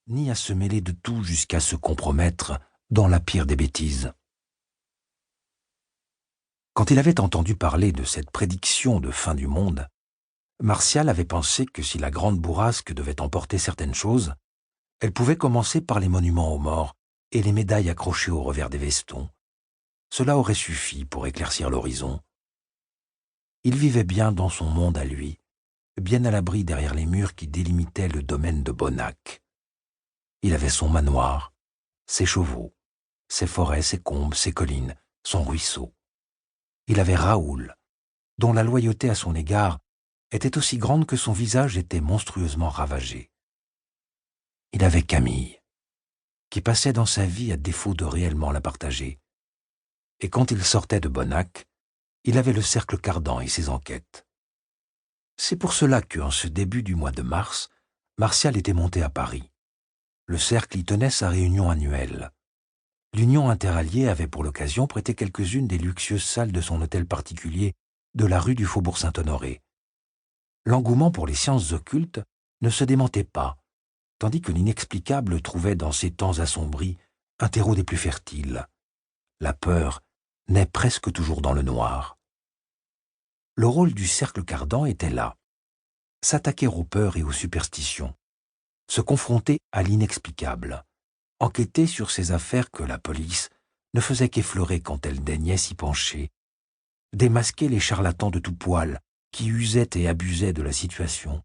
ni à se mêler de tout jusqu'à se compromettre dans la pire des bêtises. Quand il avait entendu parler de cette prédiction de fin du monde, Martial avait pensé que si la grande bourrasque devait emporter certaines choses, elle pouvait commencer par les monuments aux morts et les médailles accrochées au revers des vestons. Cela aurait suffi pour éclaircir l'horizon. Il vivait bien dans son monde à lui, bien à l'abri derrière les murs qui délimitaient le domaine de Bonnac. Il avait son manoir, ses chevaux, ses forêts, ses combes, ses collines, son ruisseau. Il avait Raoul, dont la loyauté à son égard était aussi grande que son visage était monstrueusement ravagé. Il avait Camille, qui passait dans sa vie à défaut de réellement la partager. Et quand il sortait de Bonnac, il avait le cercle Cardan et ses enquêtes. C'est pour cela qu'en ce début du mois de mars, Martial était monté à Paris. Le cercle y tenait sa réunion annuelle. L'Union interalliée avait pour l'occasion prêté quelques-unes des luxueuses salles de son hôtel particulier de la rue du Faubourg Saint-Honoré. L'engouement pour les sciences occultes ne se démentait pas, tandis que l'inexplicable trouvait dans ces temps assombris un terreau des plus fertiles. La peur naît presque toujours dans le noir. Le rôle du cercle Cardan était là, s'attaquer aux peurs et aux superstitions, se confronter à l'inexplicable, enquêter sur ces affaires que la police ne faisait qu'effleurer quand elle daignait s'y pencher, démasquer les charlatans de tout poil qui usaient et abusaient de la situation.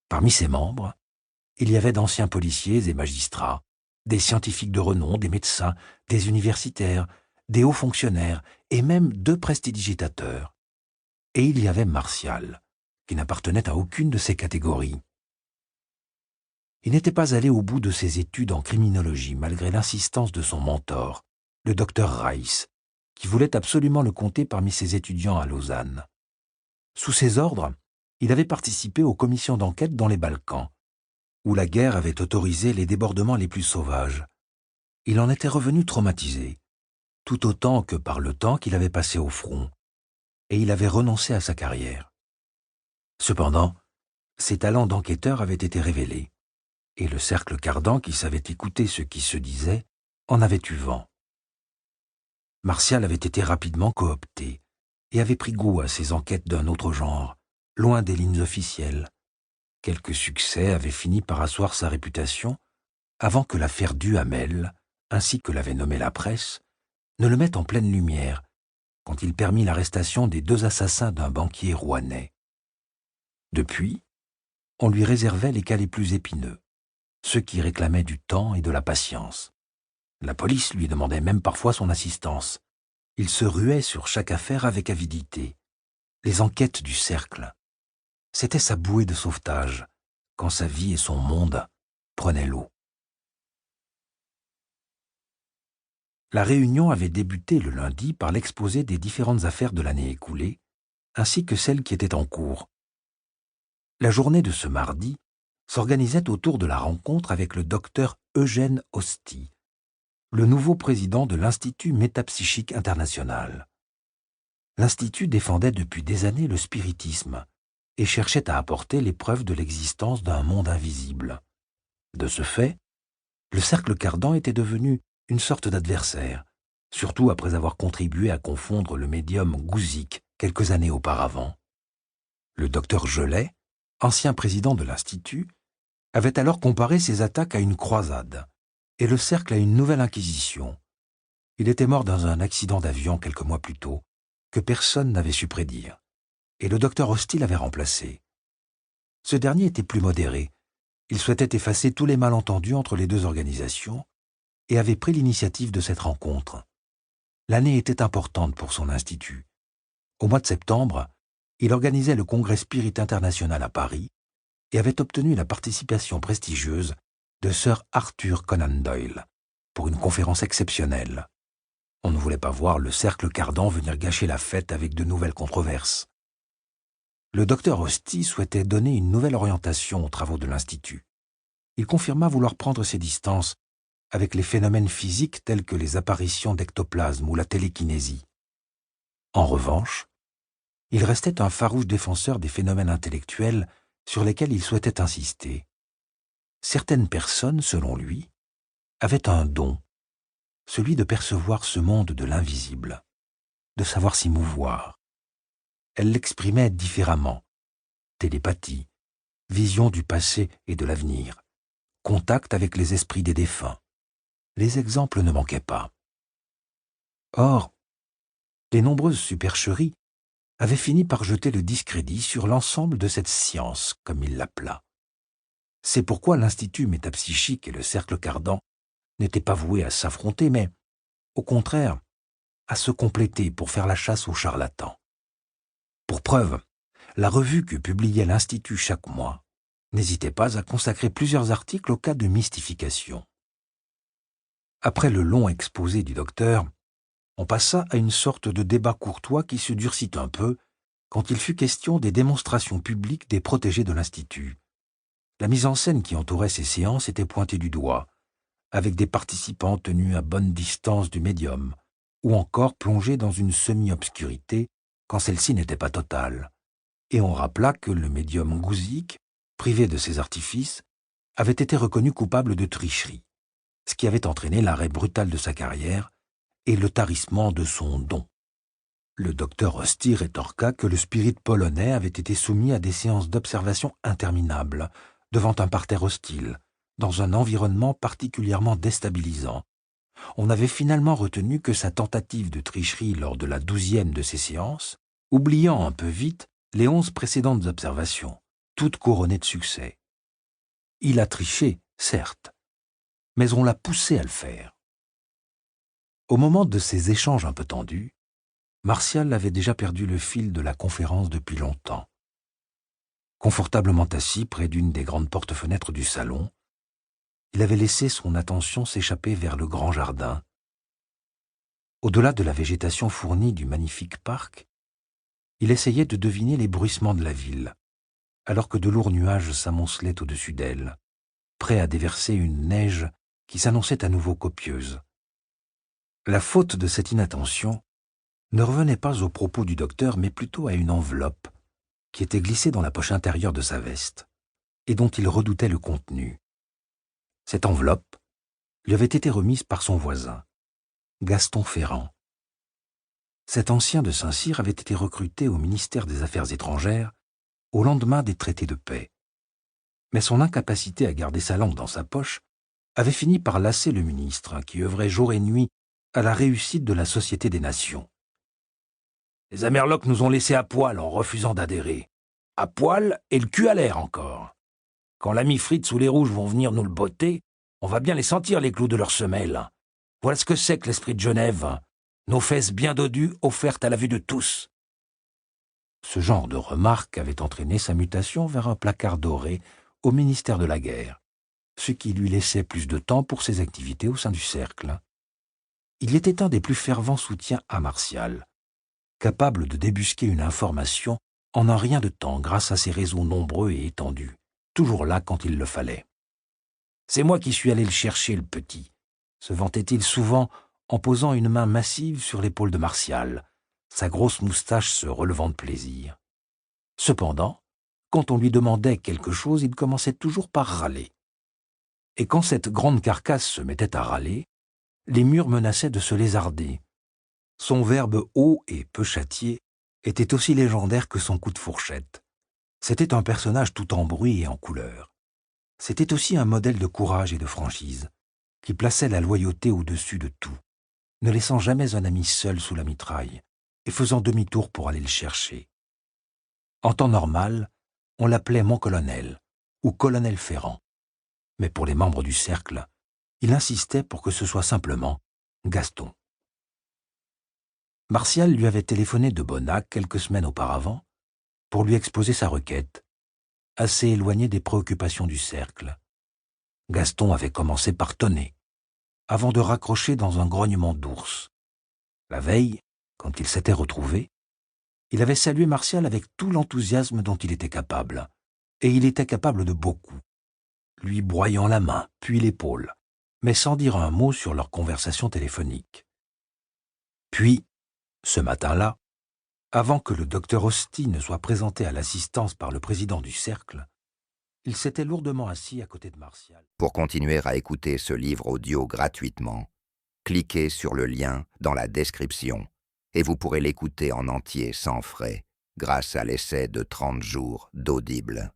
Parmi ses membres, il y avait d'anciens policiers et magistrats, des scientifiques de renom, des médecins, des universitaires, des hauts fonctionnaires et même 2 prestidigitateurs. Et il y avait Martial, qui n'appartenait à aucune de ces catégories. Il n'était pas allé au bout de ses études en criminologie malgré l'insistance de son mentor, le docteur Reiss, qui voulait absolument le compter parmi ses étudiants à Lausanne. Sous ses ordres, il avait participé aux commissions d'enquête dans les Balkans, où la guerre avait autorisé les débordements les plus sauvages. Il en était revenu traumatisé, tout autant que par le temps qu'il avait passé au front, et il avait renoncé à sa carrière. Cependant, ses talents d'enquêteur avaient été révélés, et le cercle Cardan, qui savait écouter ce qui se disait, en avait eu vent. Martial avait été rapidement coopté, et avait pris goût à ces enquêtes d'un autre genre, loin des lignes officielles. Quelques succès avaient fini par asseoir sa réputation, avant que l'affaire Duhamel, ainsi que l'avait nommé la presse, ne le mette en pleine lumière, quand il permit l'arrestation des 2 assassins d'un banquier rouennais. Depuis, on lui réservait les cas les plus épineux, ceux qui réclamaient du temps et de la patience. La police lui demandait même parfois son assistance. Il se ruait sur chaque affaire avec avidité. Les enquêtes du cercle, c'était sa bouée de sauvetage, quand sa vie et son monde prenaient l'eau. La réunion avait débuté le lundi par l'exposé des différentes affaires de l'année écoulée, ainsi que celles qui étaient en cours. La journée de ce mardi s'organisait autour de la rencontre avec le docteur Eugène Osty, le nouveau président de l'Institut métapsychique international. L'Institut défendait depuis des années le spiritisme et cherchait à apporter les preuves de l'existence d'un monde invisible. De ce fait, le cercle Cardan était devenu une sorte d'adversaire, surtout après avoir contribué à confondre le médium Guzik quelques années auparavant. Le docteur Gelay, ancien président de l'Institut, avait alors comparé ses attaques à une croisade et le cercle à une nouvelle inquisition. Il était mort dans un accident d'avion quelques mois plus tôt, que personne n'avait su prédire, et le docteur Osty l'avait remplacé. Ce dernier était plus modéré. Il souhaitait effacer tous les malentendus entre les 2 organisations et avait pris l'initiative de cette rencontre. L'année était importante pour son institut. Au mois de septembre, il organisait le Congrès Spirit International à Paris et avait obtenu la participation prestigieuse de Sir Arthur Conan Doyle pour une conférence exceptionnelle. On ne voulait pas voir le cercle Cardan venir gâcher la fête avec de nouvelles controverses. Le docteur Osty souhaitait donner une nouvelle orientation aux travaux de l'Institut. Il confirma vouloir prendre ses distances avec les phénomènes physiques tels que les apparitions d'ectoplasme ou la télékinésie. En revanche, il restait un farouche défenseur des phénomènes intellectuels sur lesquels il souhaitait insister. Certaines personnes, selon lui, avaient un don, celui de percevoir ce monde de l'invisible, de savoir s'y mouvoir. Elles l'exprimaient différemment. Télépathie, vision du passé et de l'avenir, contact avec les esprits des défunts. Les exemples ne manquaient pas. Or, les nombreuses supercheries avaient fini par jeter le discrédit sur l'ensemble de cette science, comme il l'appela. C'est pourquoi l'Institut métapsychique et le Cercle Cardan n'étaient pas voués à s'affronter, mais, au contraire, à se compléter pour faire la chasse aux charlatans. Pour preuve, la revue que publiait l'Institut chaque mois n'hésitait pas à consacrer plusieurs articles au cas de mystification. Après le long exposé du docteur, on passa à une sorte de débat courtois qui se durcit un peu quand il fut question des démonstrations publiques des protégés de l'Institut. La mise en scène qui entourait ces séances était pointée du doigt, avec des participants tenus à bonne distance du médium, ou encore plongés dans une semi-obscurité quand celle-ci n'était pas totale. Et on rappela que le médium Gouzik, privé de ses artifices, avait été reconnu coupable de tricherie, ce qui avait entraîné l'arrêt brutal de sa carrière et le tarissement de son don. Le docteur Hosty rétorqua que le spirit polonais avait été soumis à des séances d'observation interminables, devant un parterre hostile, dans un environnement particulièrement déstabilisant. On avait finalement retenu que sa tentative de tricherie lors de la 12e de ces séances, oubliant un peu vite les 11 précédentes observations, toutes couronnées de succès. Il a triché, certes, mais on l'a poussé à le faire. Au moment de ces échanges un peu tendus, Martial avait déjà perdu le fil de la conférence depuis longtemps. Confortablement assis près d'une des grandes portes-fenêtres du salon, il avait laissé son attention s'échapper vers le grand jardin. Au-delà de la végétation fournie du magnifique parc, il essayait de deviner les bruissements de la ville, alors que de lourds nuages s'amoncelaient au-dessus d'elle, prêts à déverser une neige qui s'annonçait à nouveau copieuse. La faute de cette inattention ne revenait pas aux propos du docteur, mais plutôt à une enveloppe qui était glissée dans la poche intérieure de sa veste et dont il redoutait le contenu. Cette enveloppe lui avait été remise par son voisin, Gaston Ferrand. Cet ancien de Saint-Cyr avait été recruté au ministère des Affaires étrangères au lendemain des traités de paix. Mais son incapacité à garder sa langue dans sa poche avait fini par lasser le ministre, qui œuvrait jour et nuit à la réussite de la Société des Nations. Les Amerlocs nous ont laissés à poil en refusant d'adhérer. À poil et le cul à l'air encore. Quand l'ami Fritz ou les Rouges vont venir nous le botter, on va bien les sentir les clous de leurs semelles. Voilà ce que c'est que l'esprit de Genève. Nos fesses bien dodues offertes à la vue de tous. Ce genre de remarque avait entraîné sa mutation vers un placard doré au ministère de la Guerre, ce qui lui laissait plus de temps pour ses activités au sein du cercle. Il était un des plus fervents soutiens à Martial, capable de débusquer une information en un rien de temps grâce à ses réseaux nombreux et étendus, toujours là quand il le fallait. « C'est moi qui suis allé le chercher, le petit », se vantait-il souvent en posant une main massive sur l'épaule de Martial, sa grosse moustache se relevant de plaisir. Cependant, quand on lui demandait quelque chose, il commençait toujours par râler. Et quand cette grande carcasse se mettait à râler, les murs menaçaient de se lézarder. Son verbe haut et peu châtié était aussi légendaire que son coup de fourchette. C'était un personnage tout en bruit et en couleur. C'était aussi un modèle de courage et de franchise, qui plaçait la loyauté au-dessus de tout, ne laissant jamais un ami seul sous la mitraille et faisant demi-tour pour aller le chercher. En temps normal, on l'appelait mon colonel ou colonel Ferrand, mais pour les membres du cercle, il insistait pour que ce soit simplement Gaston. Martial lui avait téléphoné de Bonnac quelques semaines auparavant pour lui exposer sa requête, assez éloignée des préoccupations du cercle. Gaston avait commencé par tonner, avant de raccrocher dans un grognement d'ours. La veille, quand ils s'étaient retrouvés, il avait salué Martial avec tout l'enthousiasme dont il était capable, et il était capable de beaucoup, lui broyant la main, puis l'épaule, mais sans dire un mot sur leur conversation téléphonique. Puis, ce matin-là, avant que le docteur Hosty ne soit présenté à l'assistance par le président du cercle, Il s'était lourdement assis à côté de Martial. Pour continuer à écouter ce livre audio gratuitement, cliquez sur le lien dans la description et vous pourrez l'écouter en entier sans frais grâce à l'essai de 30 jours d'Audible.